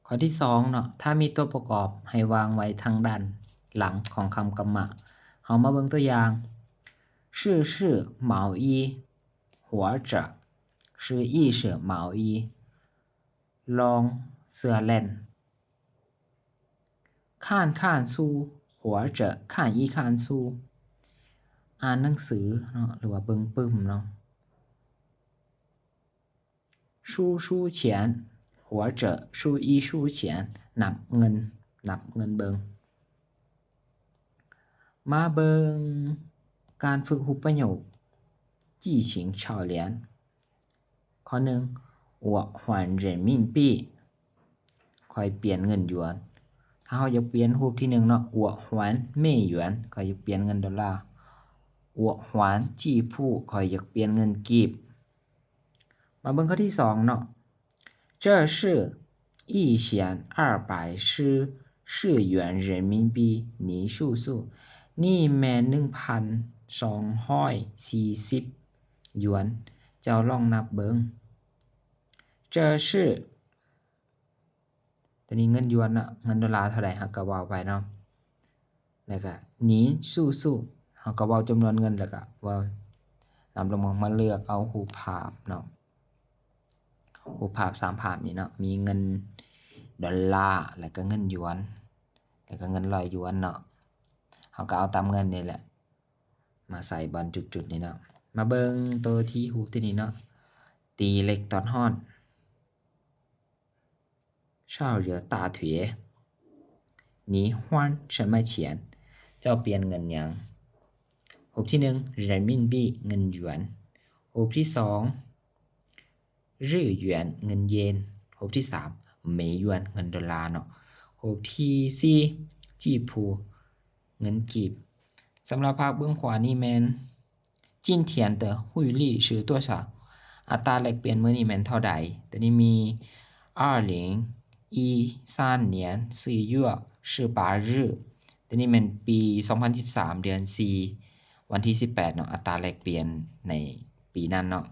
ข้อที่2เนาะถ้ามีตัวประกอบให้วางไว้ทางด้านหลังของคำกำมะเฮามาเบิ่งตัวอย่าง是毛衣或者是一是毛衣ลองเสื้อเล่น看书或者看一看书อ่านหนังสือเนาะหรือว่าเบิ่งปึ้มเนาะ输钱或者输钱นับเงินเบิ่งมาเบิ่งการฝึกรูปประโยคจีฉิงเฉาเหลียนข้อ1我还人民币ค่อยเปลี่ยนเงินหยวนถ้าเฮาอยากเปลี่ยนรูปที่1เนาะ我还美元ค่อยอยากเปลี่ยนเงินดอลลาร์我还จีผู้ค่อยอยากเปลี่ยนเงินกีบมาเบิ่งข้อที่2เนาะ这是1240元人民币你数นี่แม่น 1,240 หยวนเจ้าลองนับเบิ่ง这是ตอนนี้เงินหยวนน่ะเงินดอลลาร์เท่าใดเฮาก็เว้าไปเนาะแล้วก็นี้สู้เฮาก็เว้าจำนวนเงินแล้วก็เว้านำลงมาเลือกเอารูปภาพเนาะรูปภาพ3ภาพนี้เนาะมีเงินดอลลาร์แล้วก็เงินหยวนแล้วก็เงิน100หยวนเนาะเฮาก็เอาตามเงินนี่แหละมาใส่บนจุดๆนี่เนาะมาเบิ่งตัวที่รูปที่นี่เนาะตีเหล็กตอนฮ้อน烧热大腿你换什么钱เจ้าเปลี่ยนเงินหยังรูปที่1人民币เงินหยวนรูปที่2日元เงินเยนรูปที่3美元เงินดอลลาร์เนาะรูปที่4จีพูเงินกีบสำหรับภาคเบื้องขวานี่แม่น今天的汇率是多少อัตราแลกเปลี่ยนมื้อนี้แม่นเท่าใดตัวนี้มี2013年4月18日ตัวนี้แม่นปี2013เดือน4วันที่18เนาะอัตราแลกเปลี่ยนในปีนั้นเนาะ